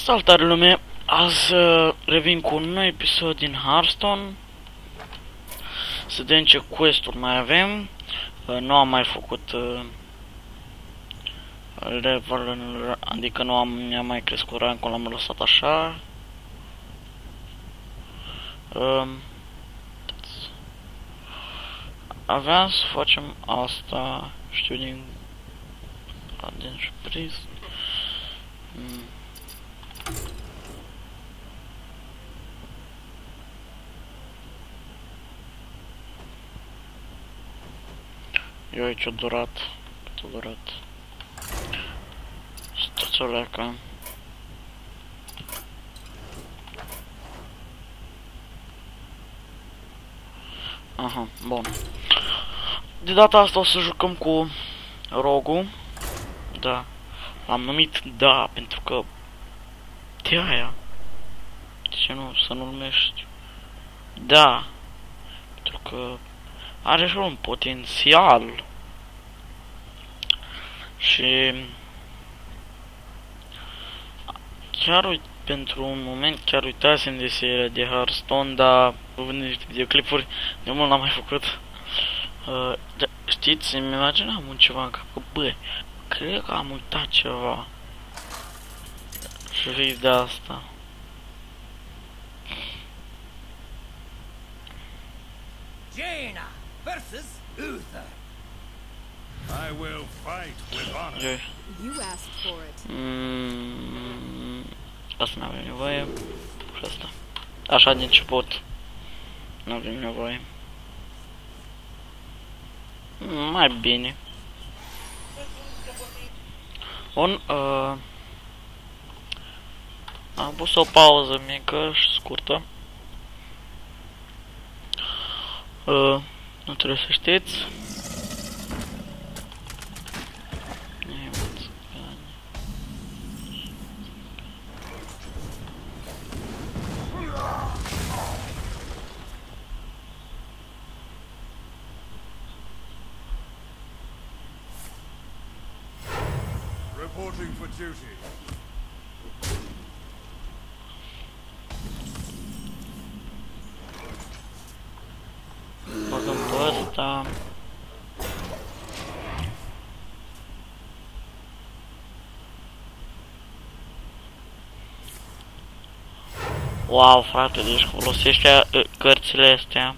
Salutare lume, azi revin cu un nou episod din Hearthstone. Să vedem ce quest-uri mai avem. Nu am mai făcut level, adică mi-am mai crescut rankul, l-am lăsat așa. Aveam să facem asta, știu din surprise. Eu aici o durat. Stați o leacă. Aha, bun. De data asta o să jucăm cu Rogu. Da. L-am numit Da, pentru că de aia. De ce nu să nu numești Da? Pentru că are și un potențial. Și chiar pentru un moment chiar uitasem de seria de Hearthstone, dar vând niște videoclipuri de mult n-am mai făcut. Știți, îmi imaginam un ceva în cap, că bă, cred că am uitat ceva. Și râs de asta. Jaina versus Uther. I will fight with honor. You asked for it. Asta n-avem nevoie. Și asta. Așa din început. N-avem nevoie. Mai bine. Bun, am pus o pauză mică și scurtă. Nu trebuie să știți. Reporting for duty. Băgăm pe ăsta. Wow, frate, deci folosește cărțile astea.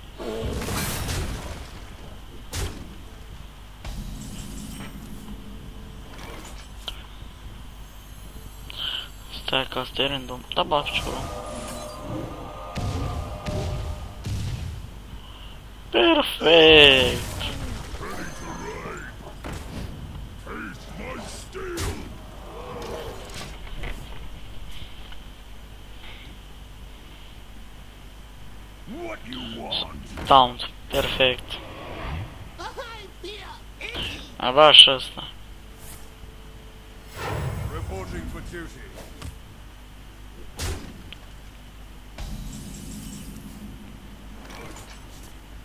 Stai că asta e random. Da, bag ceva. Perfect! What you want? Taunt, perfect. Avea și ăsta. Reporting for duty.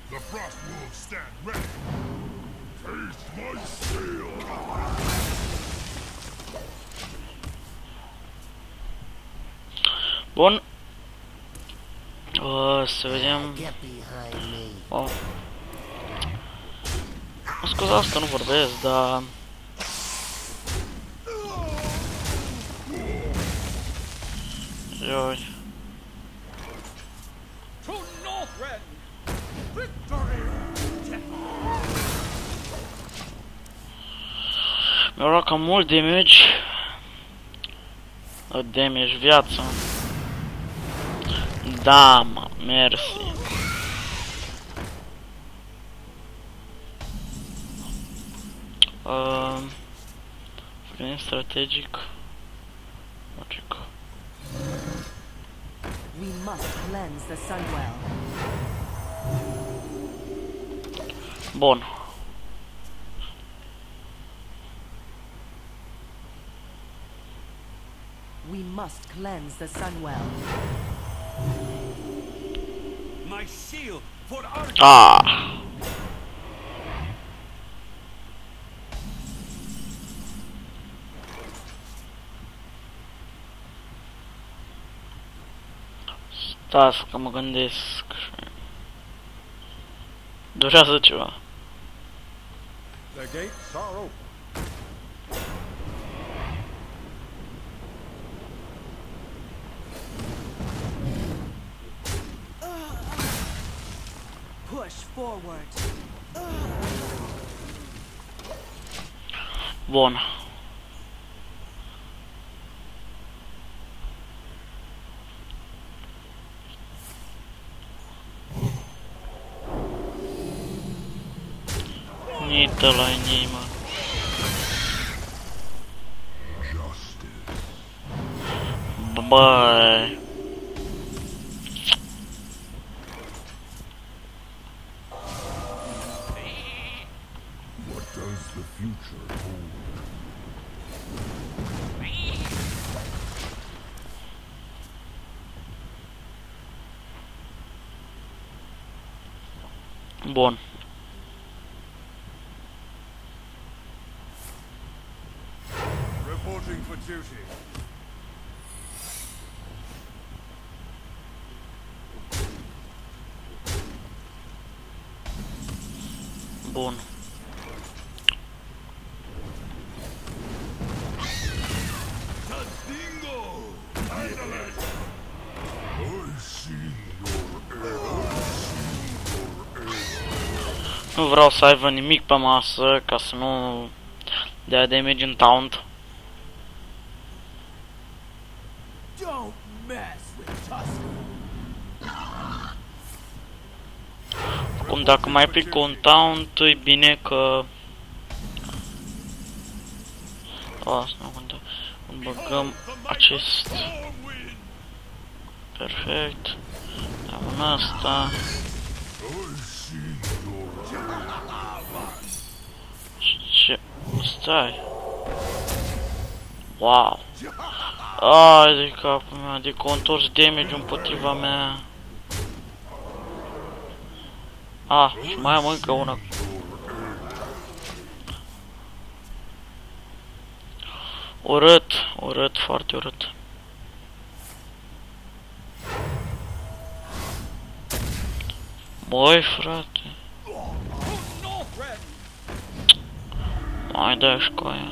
The frost wolves stand ready. Taste my steel. Bun. Să vedem. Oh. Scuzați că nu vorbesc, dar Ioi. To Northrend. Victory. Mi-a luat cam mult damage. Damage, viață. Da, mă, mersi. Gândim strategic. Logic. We must cleanse the Sunwell. Bun. We must cleanse the Sunwell. My shield for Arthur. Ah. Stați că mă gândesc. Durează ceva. The gates are open. Push forward. Bun. Nită la inimă. Justice. Băi. What does the future hold? Bun. Reporting for duty. Bun. Dingo! Finally! I see your end. Nu vreau să aibă nimic pe masă ca să nu dea damage în taunt. Don't mess with Tusk. Acum dacă mai pic un taunt, e bine că... Asta nu contează. Băgăm acest... Perfect. Am un asta. Și ce? Stai. Wow. Ai de capul meu, de contors damage împotriva mea. Ah, și mai am încă una. Urât, urât, foarte urât. Băi, frate. Mai dai-și cu aia.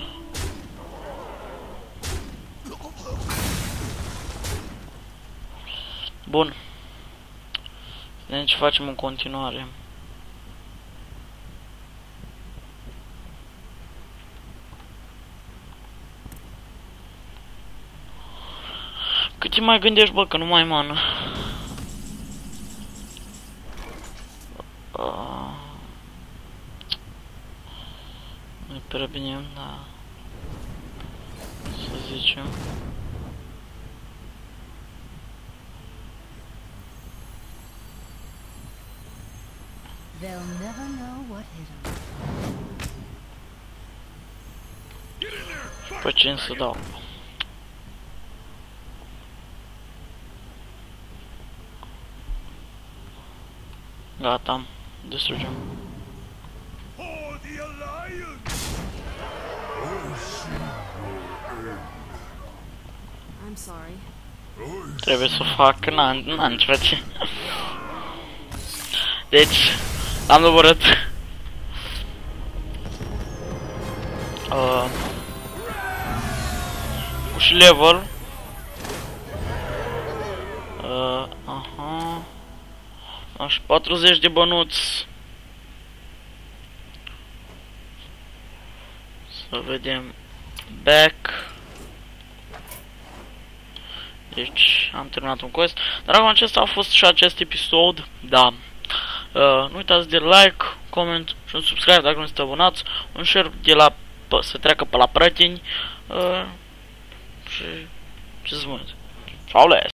Bun. Vedem ce facem în continuare. Cât mai gândești, bă, că nu mai mană. Nu-i prea bine, da. Să zicem. They'll never know what hit them. Pe cine să dau? Gata, distrugem. For the Alliance! I'm sorry. Trebuie să fac, n-am ce face. Deci, am doborât. Cu și level. Aha. Aș 40 de bănuți. Să vedem. Back. Deci am terminat un quest. Dar acum acesta a fost și acest episod. Da. Nu uitați de like, comment și un subscribe dacă nu sunteți abonați. Un share de la să treacă pe la prieteni. Și ce să văd. Ciao.